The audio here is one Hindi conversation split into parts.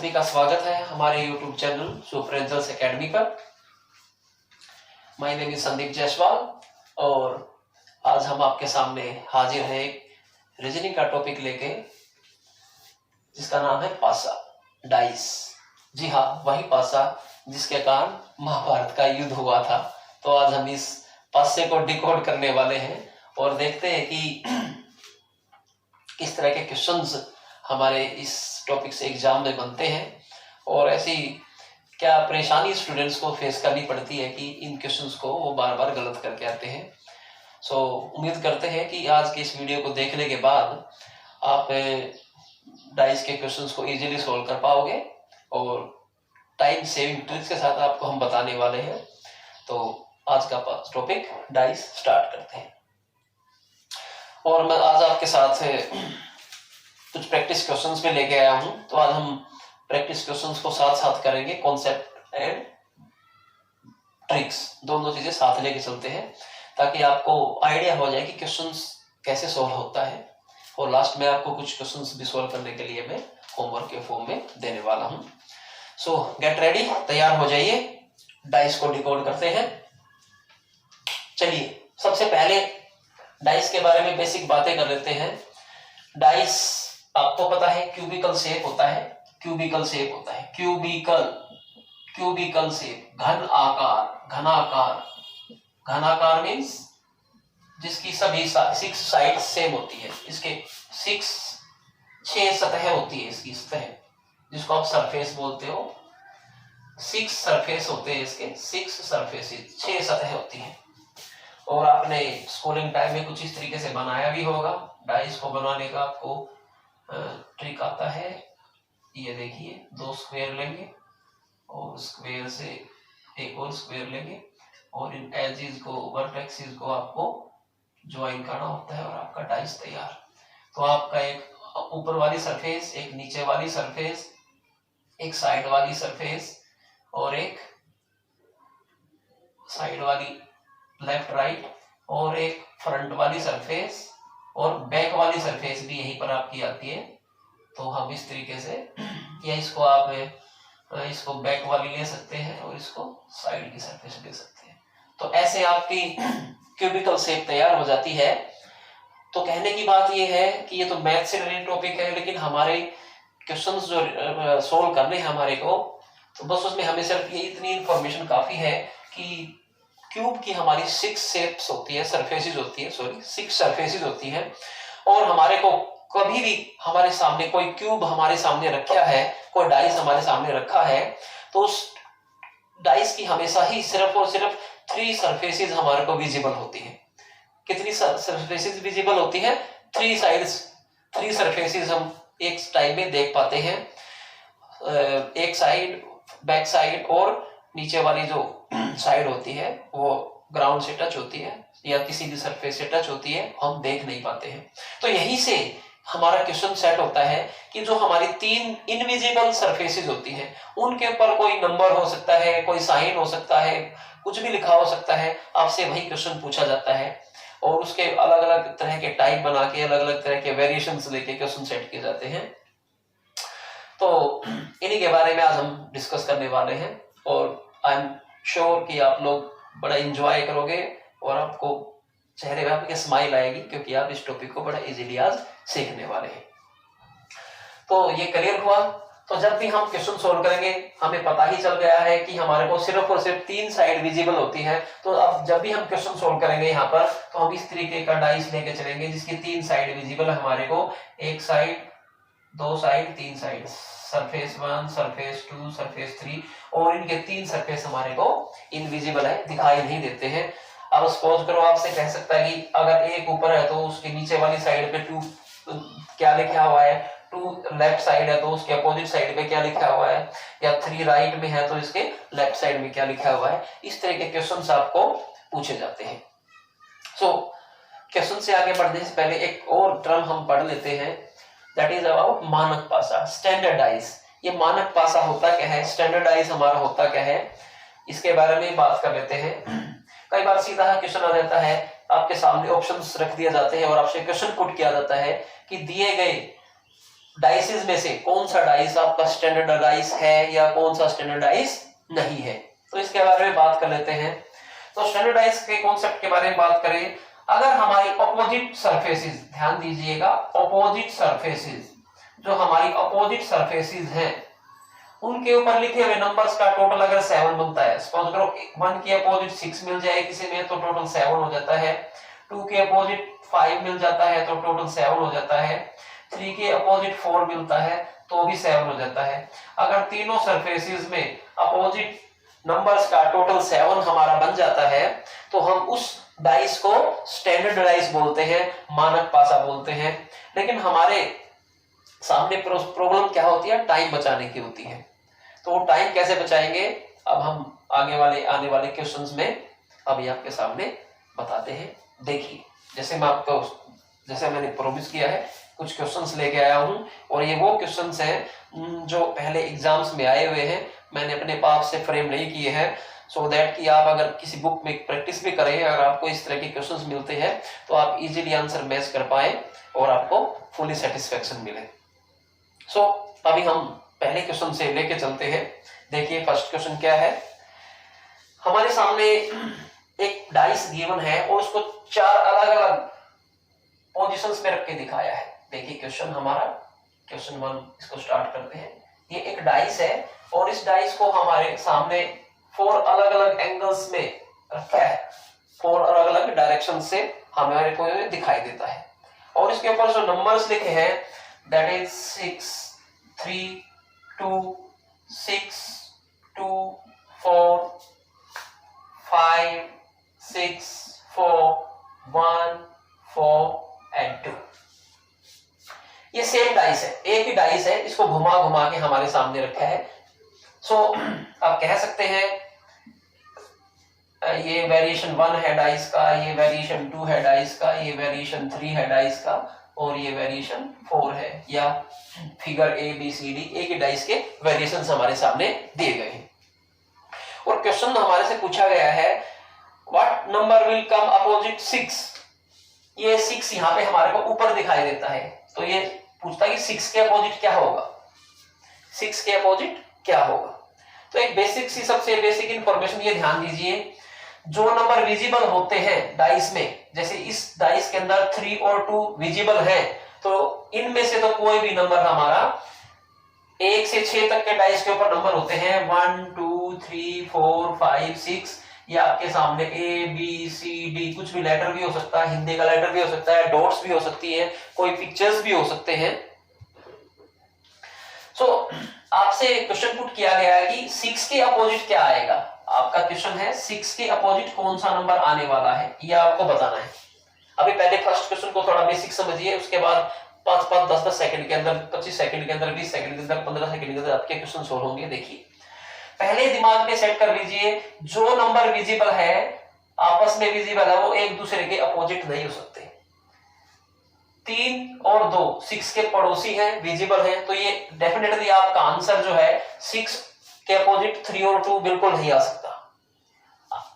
सभी का स्वागत है हमारे YouTube channel super results academy पर। My name is Sandeep Jaiswal और आज हम आपके सामने हाजिर हैं एक रीजनिंग का टॉपिक लेके जिसका नाम है पासा, डाइस। जी हाँ, वही पासा जिसके कारण महाभारत का युद्ध हुआ था। तो आज हम इस पासे को डिकोड करने वाले हैं और देखते हैं कि किस तरह के क्वेश्चंस हमारे इस टॉपिक से एग्जाम में बनते हैं और ऐसी क्या परेशानी स्टूडेंट्स को फेस करनी पड़ती है कि इन क्वेश्चंस को वो बार बार गलत करके आते हैं। सो उम्मीद करते हैं कि आज के इस वीडियो को देखने के बाद आप डाइस के क्वेश्चंस को इजीली सॉल्व कर पाओगे और टाइम सेविंग ट्रिक्स के साथ आपको हम बताने वाले हैं। तो आज का टॉपिक डाइस स्टार्ट करते हैं और मैं आज आपके साथ कुछ प्रैक्टिस क्वेश्चंस में लेके आया हूं। तो आज हम प्रैक्टिस क्वेश्चंस को साथ साथ करेंगे, कॉन्सेप्ट एंड ट्रिक्स दोनों चीजें साथ लेके चलते हैं ताकि आपको आइडिया हो जाए कि क्वेश्चंस कैसे सॉल्व होता है। और लास्ट में आपको कुछ क्वेश्चंस भी सॉल्व करने के लिए मैं होमवर्क के फॉर्म में देने वाला हूं। सो गेट रेडी, तैयार हो जाइए, डाइस को डिकोड करते हैं। चलिए सबसे पहले डाइस के बारे में बेसिक बातें कर लेते हैं। डाइस आपको पता है क्यूबिकल शेप होता है, क्यूबिकल शेप होता है, क्यूबिकल शेप, घन आकार, घनाकार। घनाकार मीन्स जिसकी सभी 6 साइड सेम होती है, इसके 6 सतह होती है, इसकी सतह जिसको आप सरफेस बोलते हो। 6 सरफेस होते हैं इसके, 6 सरफेसेस, 6 सतह होती है। और आपने स्कूलिंग टाइम में कुछ इस तरीके से बनाया भी होगा। डाइस को बनाने का आपको ट्रिक आता है। ये देखिए, 2 स्क्वायर लेंगे और स्क्वायर से एक और स्क्वायर लेंगे और इन एजेस को, वर्टेक्सेस को आपको ज्वाइन करना होता है और आपका डाइस तैयार। तो आपका एक ऊपर वाली सरफेस, एक नीचे वाली सरफेस, एक साइड वाली सरफेस और एक साइड वाली लेफ्ट राइट और एक फ्रंट वाली सरफेस और बैक वाली सरफेस भी यहीं पर आपकी आती है। तो हम इस तरीके से, या इसको आप इसको बैक वाली ले सकते हैं और इसको साइड की सरफेस ले सकते हैं। तो ऐसे आपकी क्यूबिकल शेप तैयार हो जाती है। तो कहने की बात ये है कि ये तो मैथ से रिलेटेड टॉपिक है, लेकिन हमारे क्वेश्चंस जो सोल्व करने हैं हमारे को, तो बस उसमें हमें सिर्फ ये इतनी इंफॉर्मेशन काफी है कि क्यूब की हमारी 6 शेप्स होती है, सरफेसेस होती है, 6 सरफेसेस होती है। और हमारे को कभी भी हमारे सामने कोई क्यूब हमारे सामने रखा है, कोई डाइस हमारे सामने रखा है, तो उस डाइस की हमेशा ही सिर्फ और सिर्फ 3 सरफेसेस हमारे को विजिबल होती है। कितनी सरफेसेस विजिबल होती है? 3 साइड्स, 3 सरफेसेस हम एक टाइम में देख पाते हैं। एक साइड, बैक साइड और नीचे वाली जो साइड होती है वो ग्राउंड से टच होती है या किसी भी सरफेस से टच होती है, हम देख नहीं पाते हैं। तो यहीं से हमारा क्वेश्चन सेट होता है कि जो हमारी 3 इनविजिबल सरफेसेस होती हैं उनके ऊपर कोई नंबर हो सकता है, कोई साइन हो सकता है, कुछ भी लिखा हो सकता है। आपसे वही क्वेश्चन पूछा जाता है और उसके अलग अलग तरह के टाइप बना के, अलग अलग तरह के वेरिएशंस लेके क्वेश्चन सेट किए जाते हैं। तो इन्हीं के बारे में आज हम डिस्कस करने वाले हैं और आई एम श्योर कि आप लोग बड़ा एंजॉय करोगे और आपको चेहरे पे आपके स्माइल आएगी, क्योंकि आप इस टॉपिक को बड़ा इजीली आज सीखने वाले हैं। तो ये क्लियर हुआ। तो जब भी हम क्वेश्चन सोल्व करेंगे हमें पता ही चल गया है कि हमारे को सिर्फ और सिर्फ 3 साइड विजिबल होती है। तो अब जब भी हम क्वेश्चन सोल्व करेंगे यहाँ पर, तो हम इस तरीके का डाइस लेके चलेंगे जिसकी 3 साइड विजिबल है हमारे को। एक side, 2 side, 3 side, surface 1, surface 2, surface 3, और इनके 3 सरफेस हमारे को इनविजिबल है, दिखाई नहीं देते हैं। अब सपोज करो आपसे कह सकता है कि अगर एक ऊपर है तो उसके नीचे वाली साइड पे 2 क्या लिखा हुआ है, 2 लेफ्ट साइड है तो उसके अपोजिट साइड पे क्या लिखा हुआ है, या 3 राइट में है तो इसके लेफ्ट साइड में क्या लिखा हुआ है। इस तरह के क्वेश्चंस आपको पूछे जाते हैं। सो क्वेश्चन से आगे बढ़ने से पहले एक और टर्म हम पढ़ लेते हैं, दैट इज अबाउट मानक पासा, स्टैंडर्डाइज। ये मानक पासा होता क्या है, स्टैंडर्डाइज हमारा होता क्या है, इसके बारे में बात कर लेते हैं। कई बार सीधा क्वेश्चन आ जाता है, आपके सामने ऑप्शंस रख दिए जाते हैं और आपसे क्वेश्चन पुट किया जाता है कि दिए गए डाइसेस में से कौन सा डाइस आपका स्टैंडर्ड डाइस है या कौन सा स्टैंडर्ड डाइस नहीं है, तो इसके बारे में बात कर लेते हैं। तो स्टैंडर्ड डाइस के कॉन्सेप्ट के बारे में बात करें, अगर हमारी अपोजिट सरफेसेस, ध्यान दीजिएगा, अपोजिट सरफेसेस, जो हमारी अपोजिट सरफेसेस हैं उनके ऊपर लिखे हुए नंबर्स का टोटल अगर 7 बनता है, सपोज करो 1 के अपोजिट 6 मिल जाए किसी में तो टोटल 7 हो जाता है, 2 के अपोजिट 5 मिल जाता है तो टोटल 7 हो जाता है, 3 के अपोजिट 4 मिलता है तो भी 7 हो जाता है। अगर तीनों सरफेसेस में अपोजिट नंबर्स का टोटल 7 हमारा बन जाता है तो हम उस डाइस को स्टैंडर्ड डाइस बोलते हैं, मानक पासा बोलते हैं। लेकिन हमारे सामने प्रॉब्लम क्या होती है, टाइम बचाने की होती है। तो वो टाइम कैसे बचाएंगे, अब हम आने वाले क्वेश्चंस में अभी आपके सामने बताते हैं। देखिए, जैसे मैंने प्रोमिस किया है कुछ क्वेश्चंस लेके आया हूं, और ये वो क्वेश्चंस हैं जो पहले एग्जाम्स में आए हुए हैं, मैंने अपने पास से फ्रेम नहीं किए हैं, सो दैट कि आप अगर किसी बुक में प्रैक्टिस भी करें, अगर आपको इस तरह के क्वेश्चंस मिलते हैं तो आप इजीली आंसर मैच कर पाए और आपको फुली सेटिस्फेक्शन मिले। सो अभी हम पहले क्वेश्चन से लेके चलते हैं। देखिए फर्स्ट क्वेश्चन क्या है, हमारे सामने एक डाइस गिवन है और उसको 4 अलग अलग पोजीशंस में रख के दिखाया है। देखिए क्वेश्चन हमारा, क्वेश्चन 1 इसको स्टार्ट करते हैं। ये एक डाइस है और इस डाइस को हमारे सामने 4 अलग अलग एंगल्स में रखा है, 4 अलग अलग डायरेक्शन से हमारे को दिखाई देता है, और इसके ऊपर जो नंबर्स लिखे हैं दैट इज 6 3 2 6 2 4 5 6 4 1 4 and 2। ये सेम डाइस है, एक ही डाइस है, इसको घुमा घुमा के हमारे सामने रखा है। सो आप कह सकते हैं ये वेरिएशन 1 है डाइस का, ये वेरिएशन 2 है डाइस का, ये वेरिएशन 3 है डाइस का, और ये वेरिएशन 4 है, या figure A B C D एक ही डाइस के वेरिएशंस हमारे सामने दिए गए हैं। और क्वेश्चन हमारे से पूछा गया है what number will come opposite 6। ये 6 यहाँ पे हमारे को ऊपर दिखाई देता है, तो ये पूछता है कि 6 के अपोजिट क्या होगा, 6 के अपोजिट क्या होगा। तो एक बेसिक सी, सबसे बेसिक इंफॉर्मेशन ये ध्यान दीजिए, जो नंबर विजिबल होते हैं डाइस में, जैसे इस डाइस के अंदर 3 और 2 विजिबल हैं, तो इनमें से तो कोई भी नंबर हमारा 1 से 6 तक के डाइस के ऊपर नंबर होते हैं, 1 2 3 4 5 6, ये आपके सामने ए बी सी डी, कुछ भी लेटर भी हो सकता है, हिंदी का लेटर भी हो सकता है, डॉट्स भी हो सकती है, कोई पिक्चर्स भी हो सकते हैं। सो आपसे क्वेश्चन पुट किया गया है कि 6 के अपोजिट क्या आएगा। आपका क्वेश्चन है 6 के अपोजिट कौन सा नंबर आने वाला है, यह आपको बताना है। अभी पहले फर्स्ट क्वेश्चन को थोड़ा बेसिक समझिए, उसके बाद 5 10 सेकंड के अंदर, 25 सेकंड के अंदर, 20 सेकंड के अंदर, 15 सेकंड के अंदर आपके क्वेश्चन सोल्व होंगे। देखिए पहले दिमाग में सेट कर लीजिए, जो नंबर विजिबल है, आपस में विजिबल है, वो एक दूसरे के अपोजिट नहीं हो सकते। 3 और 2 6 के पड़ोसी हैं, विजिबल हैं, तो ये डेफिनेटली आपका आंसर जो है 6 के अपोजिट 3 और 2 बिल्कुल नहीं आ सकता।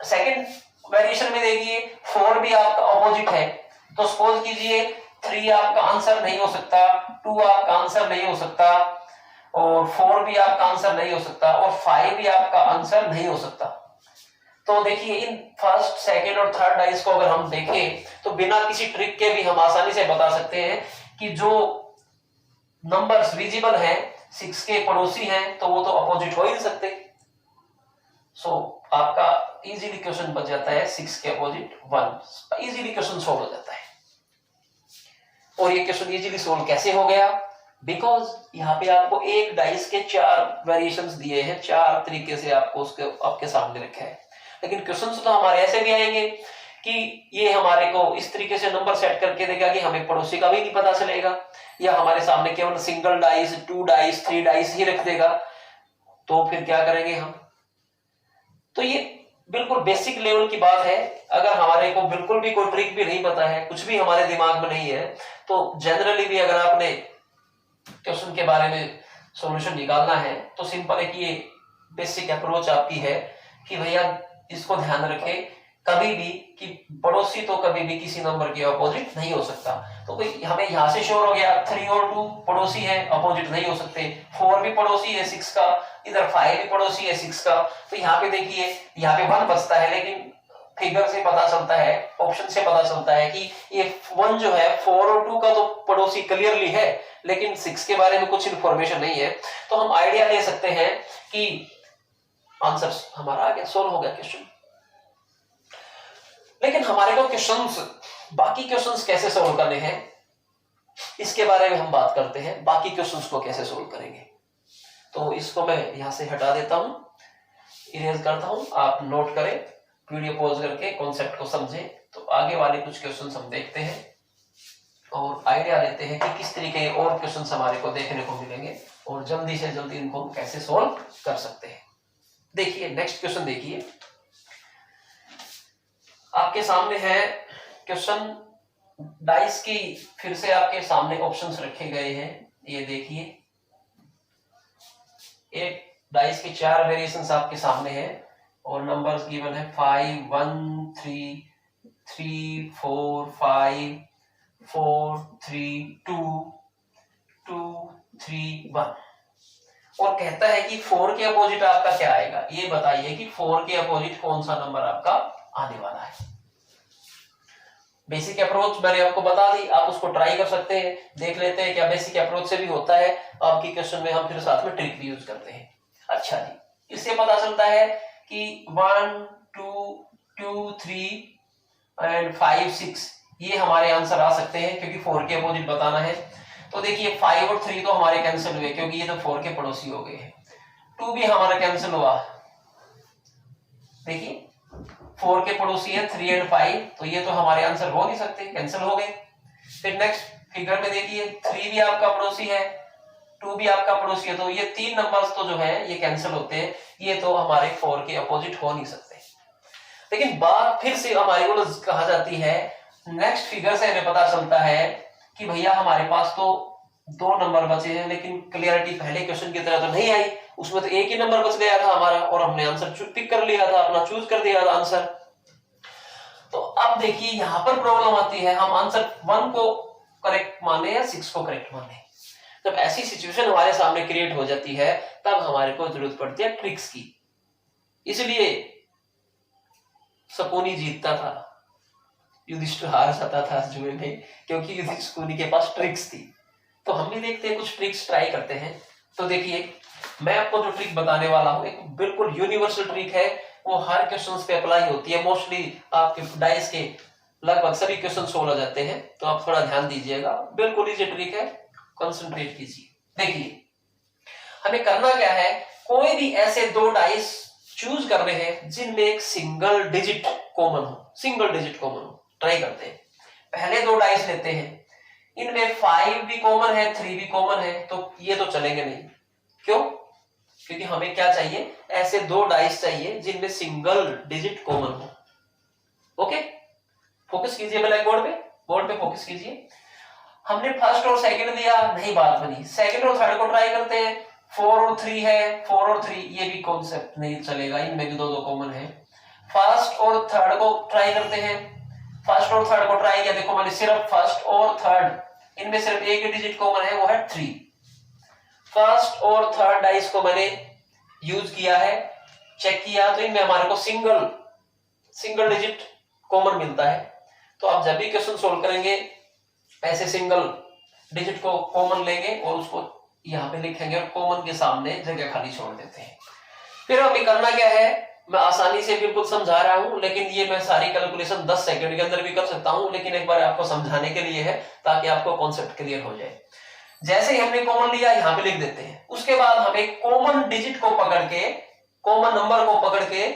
सेकंड वेरिएशन में देखिए 4 भी आपका अपोजिट है, तो सपोज कीजिए 3 आपका आंसर नहीं हो सकता, 2 आपका आंसर नहीं हो सकता, और 4 भी आपका आंसर नहीं हो सकता, और 5 भी आपका आंसर नहीं हो सकता। तो देखिए इन फर्स्ट, सेकंड और थर्ड डाइस को अगर हम देखें तो बिना किसी ट्रिक के भी हम आसानी से बता सकते हैं कि जो नंबर्स विजिबल हैं 6 के पड़ोसी हैं, तो वो तो अपोजिट हो ही नहीं सकते। सो आपका इजीली क्वेश्चन बच जाता है 6 के अपोजिट 1, इजीली क्वेश्चन सोल्व हो जाता है। और ये क्वेश्चन इजीली सोल्व कैसे हो गया, बिकॉज यहाँ पे आपको एक डाइस के 4 वेरिएशंस दिए हैं, 4 तरीके से आपको उसके आपके सामने रखा है। लेकिन क्वेश्चंस तो हमारे ऐसे भी आएंगे कि ये हमारे को इस तरीके से नंबर सेट करके देगा कि हमें पड़ोसी का भी नहीं पता चलेगा, या हमारे सामने केवल सिंगल डाइस, 2 डाइस, 3 डाइस ही रख देगा, तो फिर क्या करेंगे हम। तो ये बिल्कुल बेसिक लेवल की बात है। अगर हमारे को बिल्कुल भी कोई ट्रिक भी नहीं पता है, कुछ भी हमारे दिमाग में नहीं है, तो जनरली भी अगर आपने क्वेश्चन के बारे में सॉल्यूशन निकालना है तो सिंपल है कि ये बेसिक अप्रोच आपकी है कि भैया इसको ध्यान रखें कभी भी कि पड़ोसी तो कभी भी किसी नंबर के अपोजिट नहीं हो सकता। तो कोई हमें यहां से श्योर हो गया 3 और 2 पड़ोसी है, अपोजिट नहीं हो सकते। 4 भी पड़ोसी है 6 का, इधर 5 भी पड़ोसी है 6 का। तो यहाँ पे देखिए यहाँ पे 1 बचता है, लेकिन फिगर से पता चलता है, ऑप्शन से पता चलता है कि ये 1 जो है 4 और 2 का तो पड़ोसी क्लियरली है, लेकिन 6 के बारे में कुछ इंफॉर्मेशन नहीं है। तो हम आइडिया ले सकते हैं कि आंसर हमारा आ गया, सोल्व हो गया क्वेश्चन। लेकिन हमारे को क्वेश्चंस, बाकी क्वेश्चंस कैसे सोल्व करने हैं इसके बारे में हम बात करते हैं। बाकी क्वेश्चंस को कैसे सोल्व करेंगे, तो इसको मैं यहां से हटा देता हूं, इरेज करता हूं। आप नोट करें, वीडियो पॉज करके कॉन्सेप्ट को समझें। तो आगे वाले कुछ क्वेश्चंस हम देखते हैं और आइडिया लेते हैं कि किस तरीके और क्वेश्चंस हमारे को देखने को मिलेंगे और जल्दी से जल्दी इनको हम कैसे सोल्व कर सकते हैं। देखिए नेक्स्ट क्वेश्चन देखिए, आपके सामने है क्वेश्चन डाइस की, फिर से आपके सामने ऑप्शंस रखे गए हैं। ये देखिए एक डाइस के 4 वेरिएशंस आपके सामने हैं और नंबर्स गिवन है 5 1 3 3 4 5 4 3 2 2 3 1 और कहता है कि 4 के अपोजिट आपका क्या आएगा। ये बताइए कि 4 के अपोजिट कौन सा नंबर आपका आने वाला है। बेसिक अप्रोच मैंने आपको बता दी, आप उसको ट्राई कर सकते हैं, देख लेते हैं क्या बेसिक अप्रोच से भी होता है। आपकी क्वेश्चन में हम फिर साथ में ट्रिक भी यूज करते हैं। अच्छा जी, इससे पता चलता है कि 1 2 2 3 एंड 5 6 ये हमारे आंसर आ सकते हैं, क्योंकि 4 के अपोजिट बताना है। तो देखिए 5 और 3 तो हमारे कैंसिल हुए, क्योंकि ये तो 4 के पड़ोसी हो गए हैं। 2 भी हमारा कैंसिल हुआ, देखिए 4 के पड़ोसी है 3 एंड 5, तो ये तो हमारे आंसर हो नहीं सकते, कैंसिल हो गए। फिर नेक्स्ट फिगर में देखिए 3 भी आपका पड़ोसी है, 2 भी आपका पड़ोसी है, तो ये 3 नंबर्स तो जो है ये कैंसिल होते हैं, ये तो हमारे 4 के अपोजिट हो नहीं सकते। लेकिन बात फिर से हमारी को कहा जाती है, नेक्स्ट फिगर से हमें पता चलता है कि भैया हमारे पास तो 2 नंबर बचे हैं, लेकिन क्लियरिटी पहले क्वेश्चन की तरह तो नहीं आई, उसमें तो एक ही नंबर बच गया था हमारा और हमने आंसर पिक कर लिया था, अपना चूज कर दिया था आंसर। तो अब देखिए यहां पर प्रॉब्लम आती है, हम आंसर 1 को करेक्ट माने या 6 को करेक्ट माने। जब ऐसी सिचुएशन हमारे सामने क्रिएट हो जाती है तब हमारे को जरूरत पड़ती है ट्रिक्स की। इसलिए शकुनी जीतता था, युधिष्ठिर हार जाता था जुए में, क्योंकि शकुनी के पास ट्रिक्स थी। तो हम भी देखते हैं कुछ ट्रिक्स ट्राई करते हैं। तो देखिए मैं आपको जो ट्रिक बताने वाला हूं एक बिल्कुल यूनिवर्सल ट्रिक है, वो हर क्वेश्चंस पे अप्लाई होती है। मोस्टली आपके डाइस के लगभग सभी क्वेश्चन सोल्व हो जाते हैं, तो आप थोड़ा ध्यान दीजिएगा, बिल्कुल इजी ट्रिक है, कंसंट्रेट कीजिए। देखिए हमें करना क्या है, कोई भी ऐसे 2 डाइस चूज करने हैं जिनमें एक सिंगल डिजिट कॉमन हो, सिंगल डिजिट कॉमन हो। ट्राई करते हैं, पहले 2 डाइस लेते हैं, इनमें 5 भी कॉमन है 3 भी कॉमन है, तो ये तो चलेंगे नहीं। क्यों? क्योंकि हमें क्या चाहिए, ऐसे 2 डाइस चाहिए जिनमें सिंगल डिजिट कॉमन हो। ओके, फोकस कीजिए ब्लैक बोर्ड पे फोकस कीजिए। हमने फर्स्ट और सेकंड दिया, नहीं बात बनी, सेकंड और थर्ड को ट्राई करते हैं। 4 और 3 है, 4 और 3 ये भी कॉन्सेप्ट नहीं चलेगा, इनमें भी 2 कॉमन है। फर्स्ट और थर्ड को ट्राई करते हैं, फर्स्ट और थर्ड को ट्राई किया, देखो मैंने सिर्फ फर्स्ट और थर्ड, इनमें सिर्फ एक ही डिजिट कॉमन है, वो है 3। फर्स्ट और थर्ड डाइस को मैंने यूज किया है, चेक किया, तो इनमें हमारे को सिंगल डिजिट कॉमन मिलता है। तो आप जब भी क्वेश्चन सोल्व करेंगे ऐसे सिंगल डिजिट को कॉमन लेंगे और उसको यहाँ पे लिखेंगे और कॉमन के सामने जगह खाली छोड़ देते हैं। फिर हमें करना क्या है, मैं आसानी से बिल्कुल समझा रहा हूं, लेकिन ये मैं सारी कैलकुलेशन 10 सेकंड के अंदर भी कर सकता हूं, लेकिन एक बार आपको समझाने के लिए है ताकि आपको कॉन्सेप्ट क्लियर हो जाए। जैसे ही हमने कॉमन लिया यहाँ पे लिख देते हैं, उसके बाद हमें कॉमन डिजिट को पकड़ के, कॉमन नंबर को पकड़ के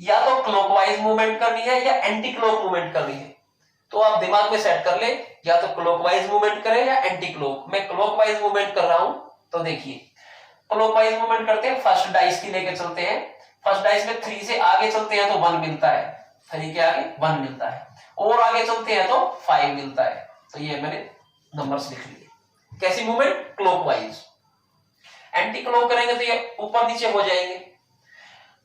या तो क्लॉकवाइज मूवमेंट करनी है या एंटी क्लॉक मूवमेंट करनी है। तो आप दिमाग में सेट कर ले, या तो क्लॉकवाइज मूवमेंट करें या एंटी क्लॉक। मैं क्लॉकवाइज मूवमेंट कर रहा हूं, तो देखिए क्लॉकवाइज मूवमेंट करते हैं, फर्स्ट डाइस की लेके चलते हैं, फर्स्ट डाइस में 3 से आगे चलते हैं तो 1 मिलता है, 3 के आगे 1 मिलता है, और आगे चलते हैं तो 5 मिलता है। तो ये मैंने नंबर्स लिख लिए। कैसी मूवमेंट? क्लॉकवाइज। एंटी क्लॉक करेंगे तो ये ऊपर नीचे हो जाएंगे।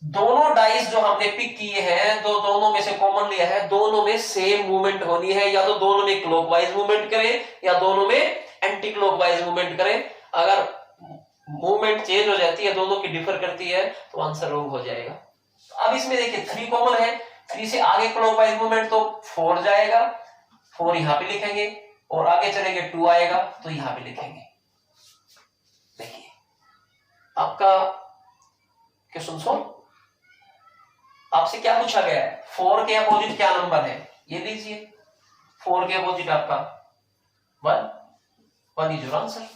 दोनों डाइस जो हमने पिक किए हैं, दोनों में से कॉमन लिया है, दोनों में सेम मूवमेंट होनी है, या तो दोनों में क्लॉकवाइज मूवमेंट करें या दोनों में एंटी क्लॉकवाइज मूवमेंट करें। अगर मूवमेंट चेंज हो जाती है, दोनों की डिफर करती है, तो आंसर रॉन्ग हो जाएगा। अब इसमें देखिए 3 कॉमन है, 3 से आगे क्लॉकवाइज मूवमेंट तो 4 जाएगा, 4 यहां पे लिखेंगे, और आगे चलेंगे 2 आएगा तो यहां पे लिखेंगे। देखिए आपका क्वेश्चन सॉल्व। आपसे क्या पूछा गया है, 4 के अपोजिट क्या नंबर है, ये लीजिए 4 के अपोजिट आपका 1 इज योर आंसर।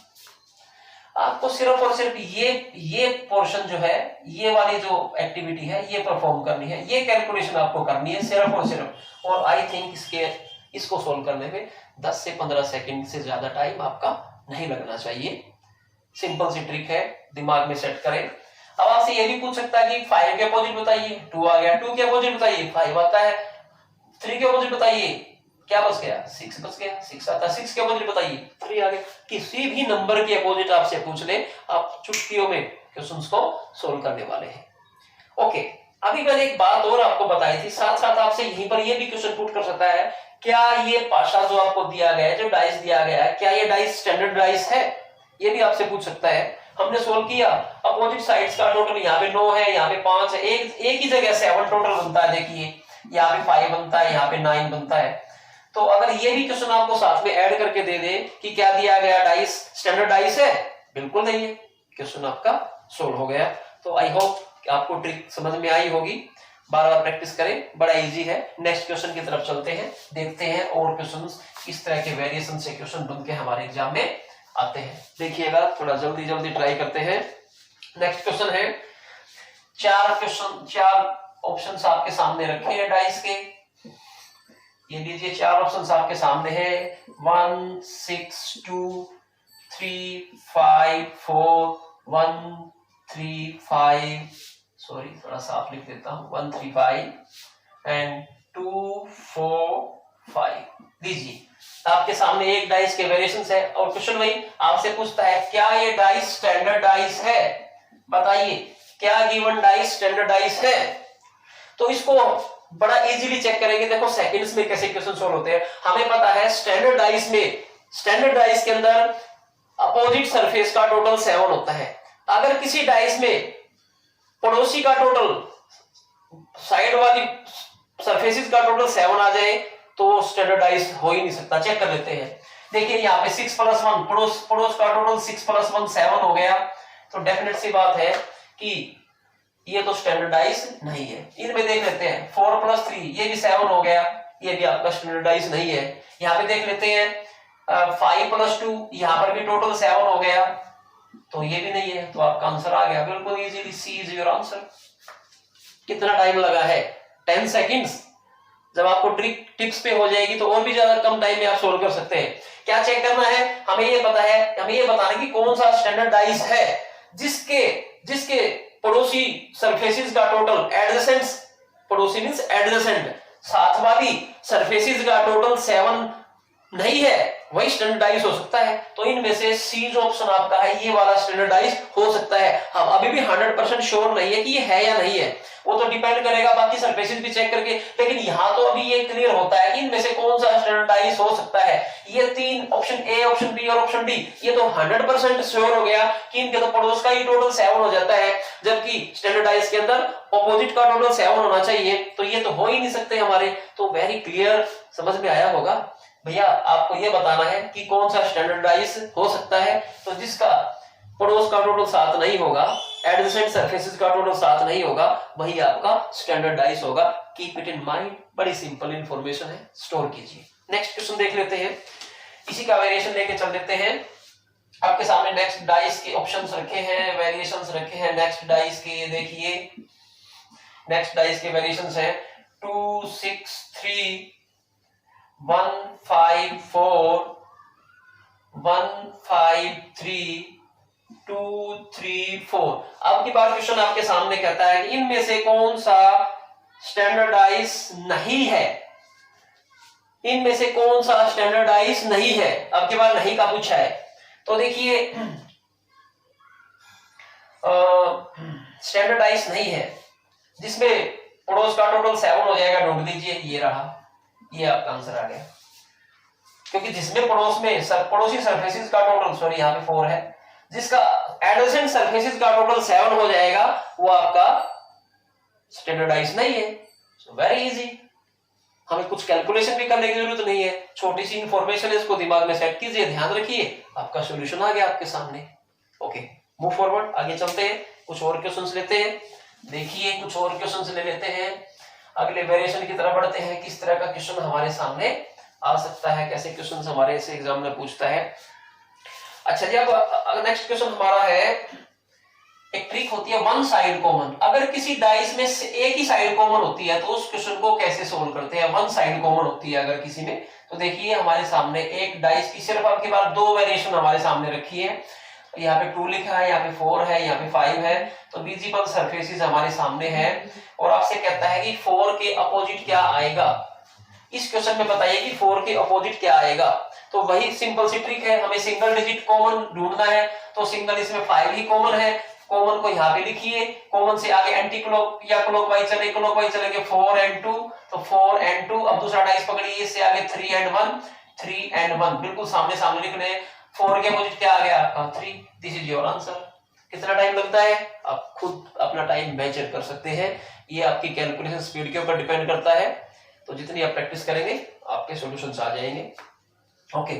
आपको सिर्फ और सिर्फ ये पोर्शन जो है, ये वाली जो एक्टिविटी है, ये परफॉर्म करनी है, ये कैलकुलेशन आपको करनी है सिर्फ और सिर्फ। और आई थिंक इसको सोल्व करने में 10 से 15 सेकंड से ज्यादा टाइम आपका नहीं लगना चाहिए। सिंपल सी ट्रिक है, दिमाग में सेट करें। अब आपसे ये भी पूछ सकता है कि 5 के अपोजिट बताइए, 2 आ गया, 2 के अपोजिट बताइए 5 आता है, 3 के अपोजिट बताइए क्या बच गया, 6 बच गया, 6 आता है, 6 के अपोजिट बताइए 3 आ गया। किसी भी नंबर के अपोजिट आपसे पूछ ले, आप चुटकियों में क्वेश्चंस को सोल्व करने वाले हैं। ओके, अभी मैंने एक बात और आपको बताई थी, साथ साथ आपसे यहीं पर ये भी क्वेश्चन पुट कर सकता है, क्या ये पाशा जो आपको दिया गया है, जो डाइस दिया गया है, क्या ये डाइस स्टैंडर्ड डाइस है, ये भी आपसे पूछ सकता है। हमने सोल्व किया, अपोजिट साइड्स का टोटल यहाँ पे 9 है, यहाँ पे 5 है, एक ही जगह 7 टोटल बनता है। देखिए यहाँ पे 5 बनता है, यहाँ पे 9 बनता है। तो अगर ये भी क्वेश्चन आपको साथ में ऐड करके दे दे कि क्या दिया गया डाइस स्टैंडर्ड डाइस है, बिल्कुल नहीं है, क्वेश्चन आपका सोल्व हो गया। तो आई होप आपको ट्रिक समझ में आई होगी, बार बार प्रैक्टिस करें, बड़ा इजी है। नेक्स्ट क्वेश्चन की तरफ चलते हैं, देखते हैं और क्वेश्चंस किस तरह के वेरिएशन से क्वेश्चन बन के हमारे एग्जाम में आते हैं। देखिएगा, थोड़ा जल्दी जल्दी ट्राई करते हैं। नेक्स्ट क्वेश्चन है, 4 ऑप्शंस आपके सामने रखे हैं डाइस के। ये लीजिए 4 ऑप्शंस आपके सामने हैं, 1 6 2 3 5 4 1 3 5, सॉरी थोड़ा साफ लिख देता हूं, 1 3 5 एंड 2 4 5। लीजिए आपके सामने एक डाइस के वेरिएशंस है, और क्वेश्चन वही आपसे पूछता है क्या ये डाइस स्टैंडर्ड डाइस है, बताइए क्या गिवन डाइस स्टैंडर्ड डाइस है। तो इसको बड़ा इजीली चेक करेंगे। देखो सेकंड्स में कैसे क्वेश्चन सोल्व होते हैं। हमें पता है स्टैंडर्ड डाइस के अंदर अपोजिट सरफेस का टोटल 7 होता है। अगर किसी डाइस में पड़ोसी का टोटल, साइड वाली सरफेसेस का टोटल 7 आ जाए तो स्टैंडर्ड डाइस हो ही नहीं सकता। चेक कर लेते हैं। देखिए यहाँ पे 6 + 1, पड़ोस का टोटल 6 + 1 7 हो गया, तो डेफिनेट सी बात है कि ये तो स्टैंडर्डाइज नहीं है। इनमें देख लेते हैं 4 + 3, ये भी 7 हो गया, ये भी आपका स्टैंडर्डाइज नहीं है। यहाँ पे देख लेते हैं 5 + 2, यहाँ पर भी टोटल 7 हो गया, तो ये भी नहीं है। तो आपका आंसर आ गया बिल्कुल easily, C is your answer. कितना टाइम लगा है, 10 सेकंड्स। जब आपको ट्रिक टिप्स पे हो जाएगी तो और भी ज्यादा कम टाइम में आप सोल्व कर सकते हैं। क्या चेक करना है, हमें ये पता है, हमें ये बताना कि कौन सा स्टैंडर्डाइज है जिसके पड़ोसी सरफेसेस का टोटल एडजेसेंट, पड़ोसी मींस एडजेसेंट, साथ वाली सरफेसेस का टोटल 7 नहीं है, वही स्टैंडर्डाइज हो सकता है। तो इनमें से सी जो ऑप्शन आपका है, ये वाला स्टैंडर्डाइज हो सकता है। हम अभी भी 100% श्योर नहीं है कि ये है या नहीं है, वो तो डिपेंड करेगा बाकी सरफेसेस भी चेक करके। लेकिन यहां तो अभी ये क्लियर होता है कि इनमें से कौन सा स्टैंडर्डाइज हो सकता है। ये 3 ऑप्शन ए, ऑप्शन बी और ऑप्शन डी, ये तो 100% श्योर हो गया कि इनके तो पड़ोस का ही टोटल 7 हो जाता है, जबकि स्टैंडर्डाइज के अंदर ऑपोजिट का टोटल 7 होना चाहिए, तो ये तो हो ही नहीं सकते हमारे। तो वेरी क्लियर, समझ में आया होगा भैया। आपको ये बताना है कि कौन सा स्टैंडर्डाइज हो सकता है, तो जिसका पड़ोस का टोटल 7 नहीं होगा, एडजेसेंट सरफेसेस का टोटल 7 नहीं होगा, वही आपका स्टैंडर्डाइज होगा। कीप इट इन माइंड, बड़ी सिंपल इंफॉर्मेशन है, स्टोर कीजिए। नेक्स्ट क्वेश्चन देख लेते हैं, इसी का वेरिएशन लेके चल देते हैं। आपके सामने नेक्स्ट डाइस के ऑप्शंस रखे हैं, वेरिएशंस रखे हैं नेक्स्ट डाइस के। ये देखिए नेक्स्ट डाइस के वेरिएशंस हैं 2 6 3 1 5 4 1 5 3 2 3 4। अब की बार क्वेश्चन आपके सामने कहता है कि इनमें से कौन सा स्टैंडर्डाइज नहीं है, इनमें से कौन सा स्टैंडर्डाइज नहीं है। अब की बार नहीं का पूछा है, तो देखिए स्टैंडर्डाइज नहीं है, जिसमें पड़ोस का टोटल 7 हो जाएगा, ढूंढ लीजिए, ये रहा, ये आपका आंसर आ गया। क्योंकि जिसमें पड़ोस में पड़ोसी सरफेसेस का टोटल, सॉरी यहाँ पे 4 है, जिसका एडजेसेंट सरफेसेस का टोटल 7 हो जाएगा, वो आपका स्टैंडर्डाइज नहीं है। सो वेरी इजी, हमें कुछ कैलकुलेशन भी करने की जरूरत नहीं है, छोटी सी इंफॉर्मेशन है, इसको दिमाग में सेट कीजिए, ध्यान रखिए, आपका सॉल्यूशन आ गया आपके सामने। ओके, मूव फॉरवर्ड, आगे चलते हैं, कुछ और क्वेश्चंस लेते हैं। देखिए कुछ और क्वेश्चंस ले लेते हैं, अगले वेरिएशन की तरफ बढ़ते हैं, किस तरह का क्वेश्चन हमारे सामने आ सकता है, कैसे क्वेश्चन हमारे से एग्जाम में पूछता है। अच्छा जी, अब नेक्स्ट क्वेश्चन हमारा है, एक ट्रिक होती है वन साइड कॉमन। अगर किसी डाइस में एक ही साइड कॉमन होती है तो उस क्वेश्चन को कैसे सोल्व करते हैं। वन साइड कॉमन होती है अगर किसी में, तो देखिए हमारे सामने एक डाइस की सिर्फ आपके पास 2 वेरिएशन हमारे सामने रखी है, यहाँ पे 2 लिखा है, यहाँ पे 4 है, यहाँ पे 5 है, तो विजिबल सरफेसेस हमारे सामने है, और आपसे कहता है कि 4 के अपोजिट क्या आएगा। इस क्वेश्चन में बताइए कि 4 के अपोजिट क्या आएगा। तो वही सिंपल सी ट्रिक है, हमें सिंगल डिजिट कॉमन ढूंढना है, तो सिंगल इसमें 5 ही कॉमन है, कॉमन को यहाँ पे लिखिए, कॉमन से आगे एंटी क्लॉक या क्लॉकवाइज चले, क्लॉकवाइज चलेंगे 4 and 2, तो 4 and 2, अब दूसरा डाइस पकड़िए, इससे आगे 3 and 1, 3 and 1, बिल्कुल सामने सामने लिखने। 4 के अपोजिट क्या आ गया आपका 3, दिस इज योर आंसर। कितना टाइम लगता है आप खुद अपना टाइम मेजर कर सकते हैं, ये आपकी कैलकुलेशन स्पीड के ऊपर डिपेंड करता है, तो जितनी आप प्रैक्टिस करेंगे आपके सॉल्यूशंस आ जाएंगे। ओके,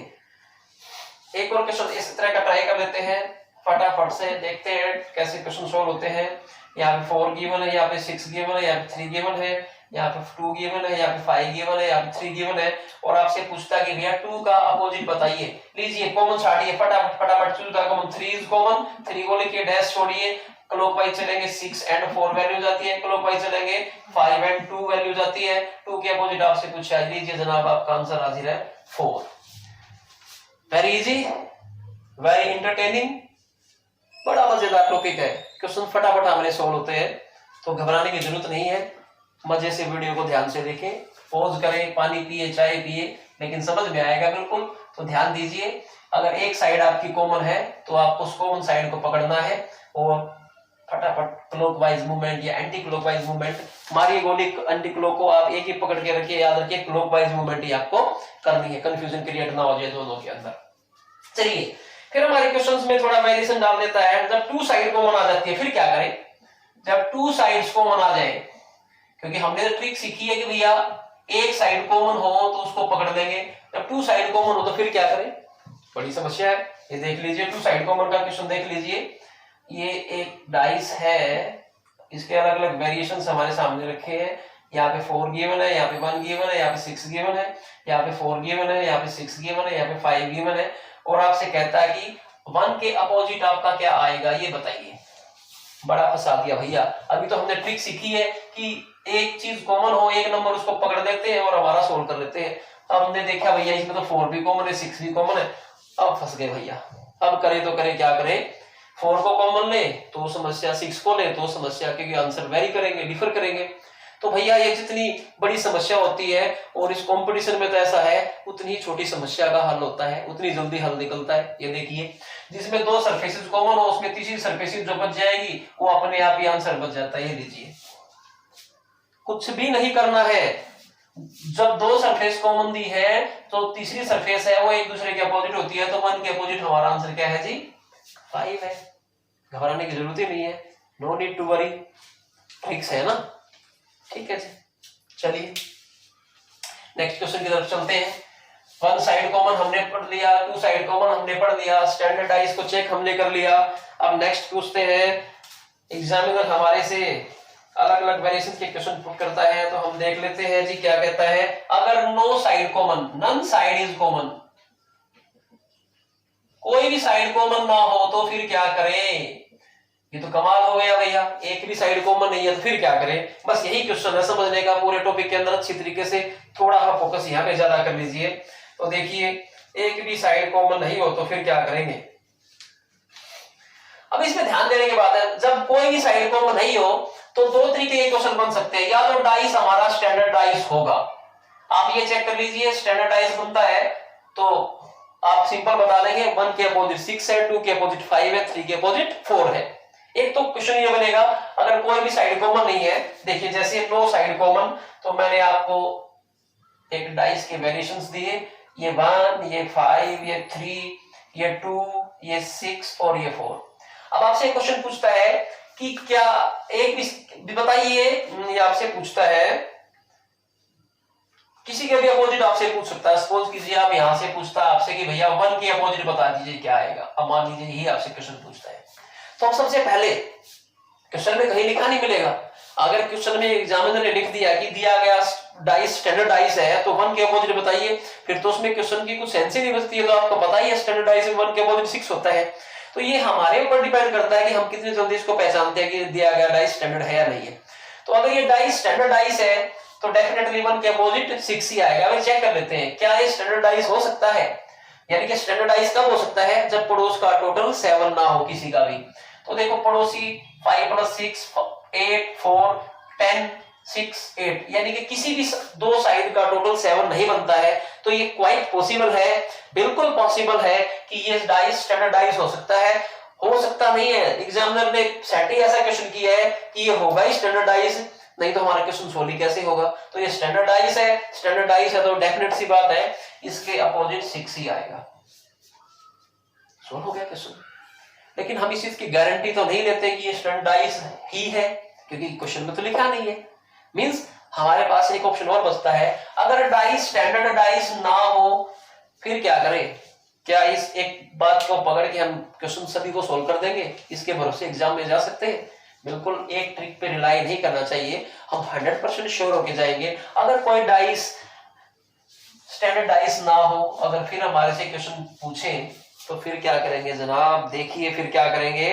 एक और क्वेश्चन इस तरह का ट्राई कर लेते हैं, फटाफट से देखते हैं कैसे क्वेश्चन सॉल्व होते हैं। यहाँ पे 4 गिवन है, यहाँ पे 6 गिवन है, यहाँ पे 3 गिवन है, यहाँ पे 2 गिवन है, यहाँ पे 5 गिवन है, यहाँ पे 3 गिवन है, और आपसे पूछता है कि भैया 2 का अपोजिट बताइए। लीजिए कॉमन छाड़िए, फटाफट फटाफट, 2 का कॉमन 3 इज कॉमन, 3 को लिखिए, डैश छोड़िए, क्लॉकवाइज चलेंगे 6 and 4 वैल्यू जाती है, क्लॉकवाइज चलेंगे 5 and 2 वैल्यू जाती है। 2 के अपोजिट आपसे पूछा है, लीजिए जनाब आपका आंसर हाजिर है 4। वेरी इजी, वेरी इंटरटेनिंग, बड़ा मजेदार टॉपिक है, क्वेश्चन फटाफट हमारे सॉल्व होते हैं, तो घबराने की जरूरत नहीं है, मजे से वीडियो को ध्यान से देखें, पॉज करें, पानी पिए, चाय पिए, लेकिन समझ में आएगा बिल्कुल, तो ध्यान दीजिए। अगर एक साइड आपकी कॉमन है तो आपको उस कॉमन साइड को पकड़ना है, और फटाफट क्लॉकवाइज मूवमेंट या एंटी क्लॉकवाइज मूवमेंट, मारिए गोली एंटी क्लॉक को आप एक ही पकड़ के रखिए, याद रखिए क्लॉकवाइज मूवमेंट ही आपको करनी है, कंफ्यूजन क्रिएट ना हो जाए दोनों के अंदर। चलिए फिर हमारे क्वेश्चंस में थोड़ा वेरिएशन डाल देता है, जब 2 साइड कॉमन आ जाती है फिर क्या करें। जब 2 साइड्स कॉमन आ जाए, क्योंकि हमने तो ट्रिक सीखी है कि भैया एक साइड कॉमन हो तो उसको पकड़ लेंगे, जब 2 साइड कॉमन हो तो फिर क्या करें, बड़ी समस्या है। ये देख लीजिए 2 साइड कॉमन का क्वेश्चन देख लीजिए, ये एक डाइस है, इसके अलग अलग वेरिएशंस हमारे सामने रखे हैं, यहाँ पे 4 गिवन है, यहाँ पे 1 गिवन है, यहाँ पे 6 गिवन है, यहाँ पे 4 गिवन है, यहाँ पे 6 गिवन है, यहाँ पे 5 गिवन है, और आपसे कहता है कि 1 के अपोजिट आपका क्या आएगा, ये बताइए। बड़ा फंसा दिया भैया, अभी तो हमने ट्रिक सीखी है कि एक चीज कॉमन हो, एक नंबर उसको पकड़ लेते हैं और हमारा सोल्व कर लेते हैं। अब हमने देखा भैया इसमें तो 4 भी कॉमन है, 6 भी कॉमन है, अब फंस गए भैया, अब करें तो करें क्या करें। 4 को कॉमन ले तो समस्या, 6 को ले तो समस्या, क्योंकि आंसर वेरी करेंगे, डिफर करेंगे। तो भैया ये जितनी बड़ी समस्या होती है, और इस कंपटीशन में तो ऐसा है, उतनी छोटी समस्या का हल होता है, उतनी जल्दी हल निकलता है। ये देखिए जिसमें 2 सरफेसेस कॉमन हो उसमें तीसरी सरफेसेस जो बच जाएगी वो अपने आप ही आंसर बच जाता है। ये लीजिए, कुछ भी नहीं करना है, जब 2 सरफेस कॉमन दी है तो तीसरी सरफेस है वो एक दूसरे के अपोजिट होती है, तो 1 के अपोजिट हमारा आंसर क्या है जी 5 है। घबराने की जरूरत ही नहीं है, no need to worry, tricks है ना, ठीक है जी। चलिए नेक्स्ट क्वेश्चन की तरफ चलते हैं। 1 साइड कॉमन हमने पढ़ लिया, 2 साइड कॉमन हमने पढ़ लिया, स्टैंडर्डाइज को चेक हमने कर लिया। अब नेक्स्ट पूछते हैं, एग्जामिनर हमारे से अलग अलग वेरिएशन के क्वेश्चन पुट करता है, तो हम देख लेते हैं जी क्या कहता है। अगर no side common, none side is common, कोई भी साइड कॉमन ना हो तो फिर क्या करें। ये तो कमाल हो गया भैया, एक भी साइड कॉमन नहीं है तो फिर क्या करें। बस यही क्वेश्चन है समझने का पूरे टॉपिक के अंदर अच्छी तरीके से, थोड़ा सा फोकस यहाँ पे ज्यादा कर लीजिए। तो देखिए एक भी साइड कॉमन नहीं हो तो फिर क्या करेंगे। अब इसमें ध्यान देने की बात है, जब कोई भी साइड कॉमन नहीं हो तो 2 तरीके के क्वेश्चन बन सकते हैं, या तो डाइस हमारा स्टैंडर्डाइज होगा, आप ये चेक कर लीजिए स्टैंडर्डाइज बनता है तो आप सिंपल बता देंगे 1 के अपोजिट 6 है, 2 के अपोजिट 5 है, 3 के अपोजिट 4 है। एक तो क्वेश्चन ये बनेगा अगर कोई भी साइड कॉमन नहीं है, देखिए जैसे नो साइड कॉमन, तो मैंने आपको एक डाइस के वेरिएशंस दिए, ये 1, ये 5, ये 3, ये 2, ये 6 और ये 4। अब आपसे क्वेश्चन पूछता है कि क्या एक भी बताइए, ये आपसे पूछता है, किसी के भी अपोजिट आपसे पूछ सकता है। सपोज कीजिए आप यहां से पूछता है आपसे कि भैया 1 के अपोजिट बता दीजिए क्या आएगा। अब मान लीजिए यही आपसे क्वेश्चन पूछता है, तो हम सबसे पहले क्वेश्चन में कहीं लिखा नहीं मिलेगा। अगर क्वेश्चन में एग्जामिनर ने लिख दिया कि दिया गया डाइस स्टैंडर्ड डाइस है तो 1 के अपोजिट बताइए, फिर तो उसमें क्वेश्चन की कुछ सेंस ही नहीं बचती है। तो आपको पता ही है स्टैंडर्ड डाइस में 1 के अपोजिट 6 होता है। तो ये हमारे ऊपर डिपेंड करता है कि हम कितनी जल्दी इसको पहचानते हैं कि दिया गया डाइस स्टैंडर्ड है या नहीं है। तो अगर ये डाइस स्टैंडर्ड डाइस है तो डेफिनेटली 1 के अपोजिट 6 ही आएगा। अगर चेक कर लेते हैं क्या ये स्टैंडर्ड डाइस हो सकता है, यानी कि स्टैंडर्ड डाइस कब हो सकता है, जब पड़ोस का टोटल 7 ना हो किसी का भी। तो देखो पड़ोसी 5 + 6 8 4 10 6 8, यानी कि किसी भी दो साइड का टोटल 7 नहीं बनता है। तो ये क्वाइट पॉसिबल है, बिल्कुल पॉसिबल है कि ये डाइस स्टैंडर्ड डाइस हो सकता है। हो सकता नहीं है, एग्जामिनर ने सेट ही ऐसा क्वेश्चन किया है कि ये होगा ही स्टैंडर्ड डाइस, नहीं तो हमारा क्वेश्चन सोल्व ही कैसे होगा। तो ये स्टैंडर्ड डाइस है, स्टैंडर्ड डाइस है तो डेफिनेट सी बात है इसके अपोजिट 6 ही आएगा। सोल्व हो गया क्वेश्चन। लेकिन हम इस चीज की गारंटी तो नहीं लेते कि ये स्टैंडर्ड डाइस ही है, क्योंकि क्वेश्चन में तो लिखा नहीं है। मींस हमारे पास एक ऑप्शन और बचता है, अगर डाइस स्टैंडर्ड डाइस ना हो फिर क्या करें। क्या इस एक बात को पकड़ के हम क्वेश्चन सभी को सोल्व कर देंगे, इसके भरोसे एग्जाम में जा सकते हैं? बिल्कुल एक ट्रिक पे रिलाई नहीं करना चाहिए। हम 100% श्योर होके जाएंगे। अगर कोई डाइस स्टैंडर्ड डाइस ना हो, अगर फिर हमारे से क्वेश्चन पूछे तो फिर क्या करेंगे जनाब, देखिए फिर क्या करेंगे।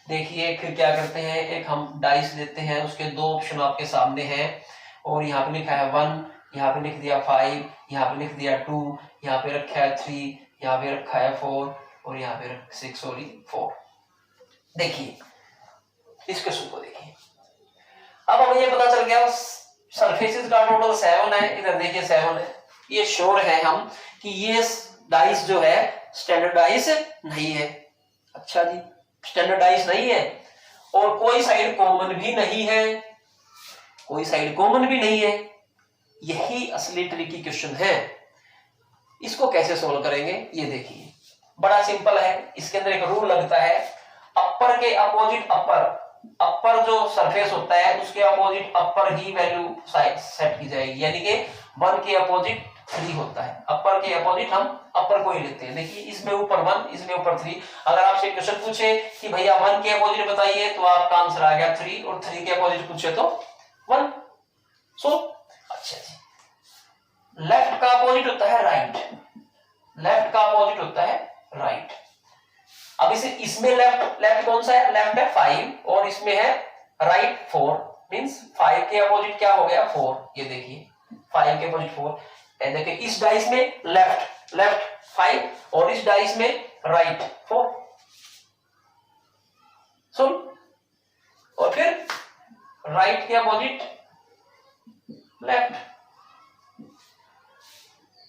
देखिए फिर क्या करते हैं, एक हम डाइस लेते हैं, उसके दो ऑप्शन आपके सामने हैं और यहाँ पे लिखा है 1, यहाँ पे लिख दिया 5, यहाँ पे लिख दिया 2, यहाँ पे रखा है 3, यहाँ पे रखा है 4 और यहाँ पे 6 और 4। देखिए इस क्वेश्चन को देखिए। अब हमें ये पता चल गया सरफेसेस का टोटल 7 है। इधर देखिए 7 है, ये श्योर है हम कि ये डाइस जो है स्टैंडर्ड डाइस नहीं है। अच्छा जी, स्टैंडर्ड डाइस नहीं है और कोई साइड कॉमन भी नहीं है, कोई साइड कॉमन भी नहीं है। यही असली ट्रिकी क्वेश्चन है। इसको कैसे सोल्व करेंगे ये देखिए, बड़ा सिंपल है। इसके अंदर एक रूल लगता है, अपर के अपोजिट अपर जो सरफेस होता है उसके अपोजिट अपर ही वैल्यू सेट की जाएगी। यानी कि 1 के अपोजिट 3 होता है, अपर के अपोजिट हम अपर को ही लेते हैं। देखिए इसमें ऊपर 1, इसमें ऊपर 3। अगर आपसे क्वेश्चन पूछे कि भैया 1 के अपोजिट बताइए तो आपका आंसर आ गया 3, और 3 के अपोजिट पूछे तो 1। सो अच्छा जी, लेफ्ट का अपोजिट होता है राइट, लेफ्ट का अपोजिट होता है राइट। अब इसे इसमें लेफ्ट कौन सा है, लेफ्ट है 5 और इसमें है राइट 4। मींस 5 के अपोजिट क्या हो गया 4। ये देखिए 5 के अपोजिट 4। देखिए इस डाइस में लेफ्ट 5 और इस डाइस में राइट 4। सुन, और फिर राइट के अपोजिट लेफ्ट,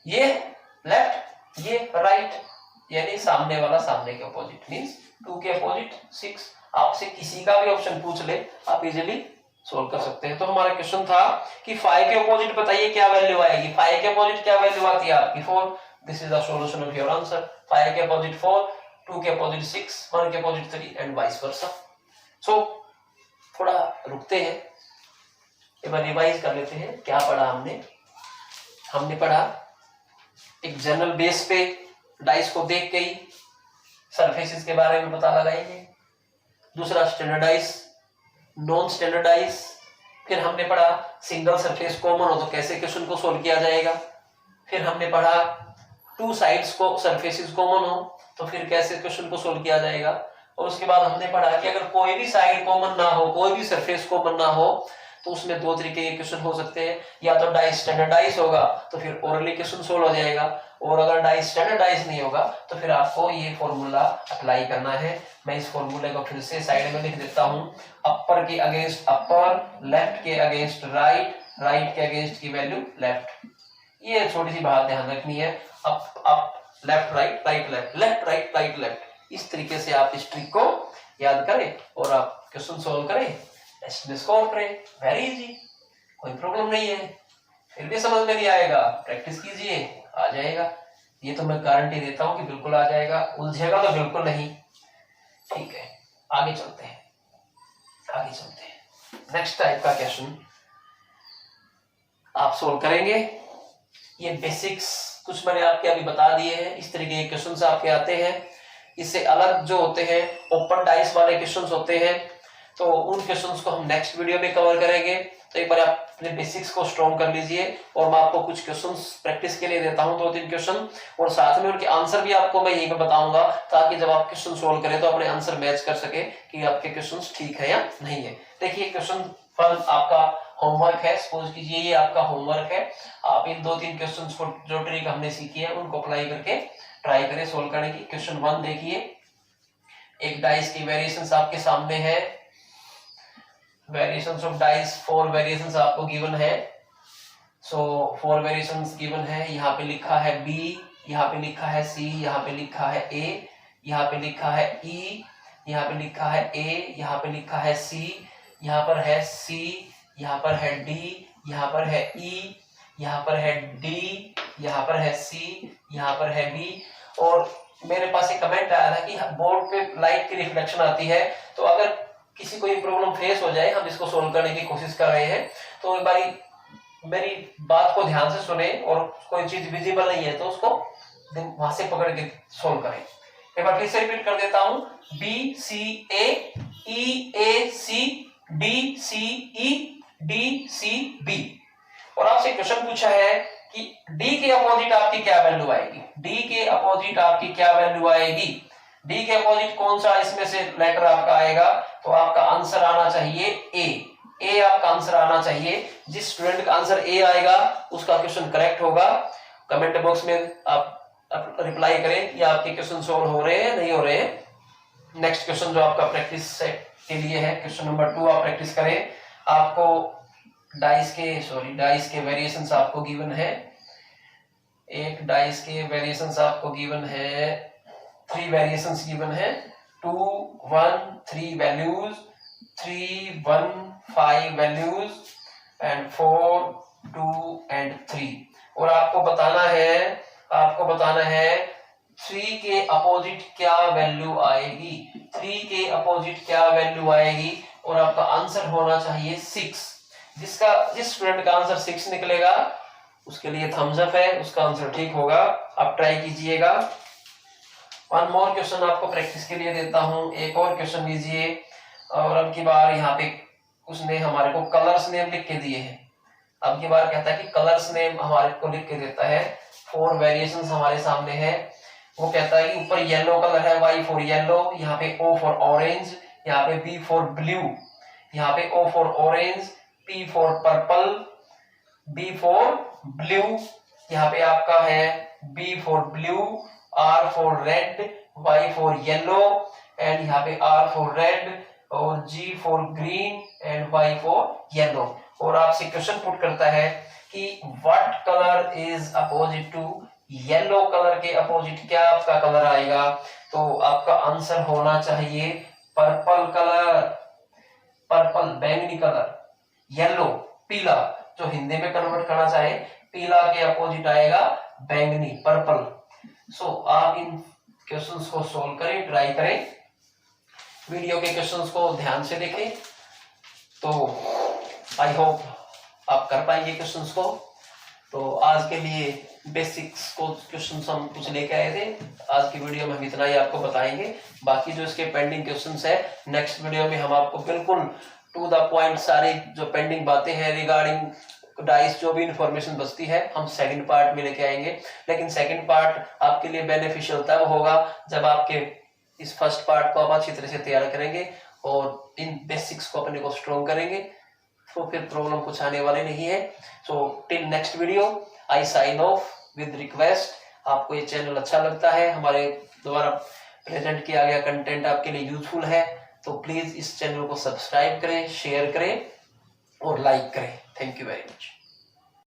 ये लेफ्ट ये राइट, यानी सामने वाला सामने के अपोजिट। मींस 2 के अपोजिट 6। आपसे किसी का भी ऑप्शन पूछ ले आप इजीली सोल्व कर सकते हैं। तो हमारा क्वेश्चन था कि 5 के अपोजिट बताइए क्या वैल्यू आएगी। 5 के अपोजिट क्या वैल्यू आती है आपकी 4। This is the solution of your answer. 5 के अपोजिट 4, 2 के अपोजिट 6, 1 के अपोजिट 3 एंड वाइस वर्सा। सो थोड़ा रुकते हैं, एक बार रिवाइज कर लेते हैं क्या पढ़ा हमने। हमने पढ़ा एक जनरल बेस पे डाइस को देख के ही सरफेसेस के बारे में पता लगाएंगे। दूसरा स्टैंडर्डाइज, नॉन स्टैंडर्डाइज। फिर हमने पढ़ा सिंगल सरफेस कॉमन हो तो कैसे क्वेश्चन को सोल्व किया जाएगा। फिर हमने पढ़ा 2 साइड्स को सरफेसेस कॉमन हो तो फिर कैसे क्वेश्चन को सोल्व किया जाएगा। और उसके बाद हमने पढ़ा कि अगर कोई भी साइड कॉमन ना हो, कोई भी सरफेस कॉमन ना हो, तो उसमें 2 तरीके के क्वेश्चन हो सकते हैं। या तो डाइस स्टैंडर्डाइज होगा तो फिर ओरली क्वेश्चन सोल्व हो जाएगा, और अगर डाइस स्टैंडर्डाइज नहीं होगा तो फिर आपको ये फॉर्मूला अप्लाई करना है। मैं इस फॉर्मूले को फिर से साइड में लिख देता हूं। अपर के अगेंस्ट अपर, लेफ्ट के अगेंस्ट राइट, राइट के अगेंस्ट की वैल्यू लेफ्ट। ये छोटी सी बात ध्यान रखनी है, up left right, right left, left right, right left. इस तरीके से आप इस ट्रिक को याद करें और आप क्वेश्चन सोल्व करें, टेस्ट में स्कोर करें, वेरी इजी, कोई प्रॉब्लम नहीं है। फिर भी समझ में नहीं आएगा, प्रैक्टिस कीजिए, आ जाएगा। ये तो मैं गारंटी देता हूं कि बिल्कुल आ जाएगा, उलझेगा तो बिल्कुल नहीं। ठीक है, आगे चलते हैं, आगे चलते हैं। नेक्स्ट टाइप का क्वेश्चन आप सोल्व करेंगे। ये बेसिक्स कुछ मैंने आपके अभी बता दिए हैं, इस तरीके के क्वेश्चंस आपके आते हैं। इससे अलग जो होते हैं ओपन डाइस वाले क्वेश्चंस होते हैं, तो उन क्वेश्चंस को हम नेक्स्ट वीडियो में कवर करेंगे। तो एक बार आप अपने बेसिक्स को स्ट्रॉन्ग कर लीजिए, और मैं आपको कुछ क्वेश्चंस प्रैक्टिस के लिए देता हूं, 2-3 क्वेश्चन, और साथ में उनके आंसर भी आपको मैं यहीं पे बताऊंगा, ताकि जब आप क्वेश्चन सोल्व करें तो अपने आंसर मैच कर सके कि आपके क्वेश्चंस ठीक है या नहीं है। देखिए क्वेश्चन 1 आपका होमवर्क है, सपोज कीजिए ये आपका होमवर्क है। आप इन 2-3 क्वेश्चंस को जो ट्रिक हमने सीखी है उनको अप्लाई करके ट्राई करें सोल्व करने की। क्वेश्चन 1 देखिए, एक डाइस की वेरिएशंस आपके सामने है, वेरिएशंस ऑफ डाइस 4 वेरिएशंस आपको गिवन है। सो 4 वेरिएशंस गिवन है, यहाँ पे लिखा है B, यहाँ पे लिखा है C, यहाँ पे लिखा है A, यहाँ पे लिखा है E, यहाँ पे लिखा है A, यहाँ पे लिखा है C, यहाँ पर है C, यहाँ पर है D, यहाँ पर है E, यहाँ पर है D, यहाँ पर है C, यहाँ पर है B। और मेरे पास एक कमेंट आया था कि बोर्ड पे लाइट की रिफ्लेक्शन आती है, तो अगर किसी को ये प्रॉब्लम फेस हो जाए, हम इसको सोल्व करने की कोशिश कर रहे हैं, तो एक बारी मेरी बात को ध्यान से सुने, और कोई चीज विजिबल नहीं है तो उसको वहां से पकड़ के सोल्व करें। एक बार फिर से रिपीट कर देता हूं, B C A E A C D C E D C B। और आपसे क्वेश्चन पूछा है कि D के अपोजिट आपकी क्या वैल्यू आएगी, D के अपोजिट आपकी क्या वैल्यू आएगी, D के अपोजिट कौन सा इसमें से लेटर आपका आएगा, तो आपका आंसर आना चाहिए A आपका आंसर आना चाहिए। जिस स्टूडेंट का आंसर A आएगा उसका क्वेश्चन करेक्ट होगा। कमेंट बॉक्स में आप रिप्लाई करें कि आपके क्वेश्चन सोल्व हो रहे हैं नहीं हो रहे हैं। नेक्स्ट क्वेश्चन जो आपका प्रैक्टिस के लिए है, क्वेश्चन नंबर 2 आप प्रैक्टिस करें। आपको डाइस के वेरिएशंस आपको गिवन है, एक डाइस के वेरिएशंस आपको गिवन है, 3 वेरिएशंस गिवन है, 2 1 3 वैल्यूज, 3 1 5 वैल्यूज, एंड 4 2 एंड 3। और आपको बताना है 3 के अपोजिट क्या वैल्यू आएगी, 3 के अपोजिट क्या वैल्यू आएगी, और आपका आंसर होना चाहिए 6। जिस स्टूडेंट का आंसर 6 निकलेगा उसके लिए थम्स अप है, उसका आंसर ठीक होगा। आप ट्राई कीजिएगा। 1 मोर क्वेश्चन आपको प्रैक्टिस के लिए देता हूं, एक और क्वेश्चन लीजिए। और अब की बार यहाँ पे उसने हमारे को कलर्स नेम लिख के दिए हैं। अब की बार कहता है कि कलर्स नेम हमारे को लिख के देता है। 4 वेरिएशंस हमारे सामने है। वो कहता है कि ऊपर येलो कलर है, Y फॉर येलो, यहाँ पे O फॉर ऑरेंज, यहाँ पे B फॉर ब्लू, यहाँ पे O for orange, P for purple, B for blue, यहाँ पे आपका है B for blue, R for red, Y for yellow, and यहाँ पे R फॉर रेड, और G for green, and Y for yellow. और आपसे क्वेश्चन पुट करता है कि what colour is opposite to yellow colour के अपोजिट क्या आपका कलर आएगा, तो आपका आंसर होना चाहिए पर्पल कलर, पर्पल बैंगनी कलर, येलो पीला, जो हिंदी में कन्वर्ट करना चाहे पीला के अपोजिट आएगा बैंगनी पर्पल। सो आप इन क्वेश्चंस को सोल्व करें, ट्राई करें, वीडियो के क्वेश्चंस को ध्यान से देखें, तो आई होप आप कर पाएंगे क्वेश्चंस को। तो आज के लिए बेसिक्स को क्वेश्चंस हम कुछ लेके आए थे, आज की वीडियो में हम इतना ही आपको बताएंगे। बाकी जो इसके पेंडिंग क्वेश्चंस है नेक्स्ट वीडियो में हम आपको बिल्कुल टू द पॉइंट सारी जो पेंडिंग बातें हैं रिगार्डिंग डाइस, जो भी इंफॉर्मेशन बचती है, हम सेकंड पार्ट में लेके आएंगे। लेकिन सेकंड पार्ट आपके लिए बेनिफिशियल तब होगा जब आपके इस फर्स्ट पार्ट को आप अच्छी तरह से तैयार करेंगे और इन बेसिक्स को अपने को स्ट्रॉन्ग करेंगे, तो फिर प्रॉब्लम कुछ आने वाले नहीं है। So till next video I sign off with request. आपको ये चैनल अच्छा लगता है, हमारे द्वारा प्रेजेंट किया गया कंटेंट आपके लिए यूजफुल है, तो प्लीज इस चैनल को सब्सक्राइब करें, शेयर करें और लाइक करें। Thank you very much.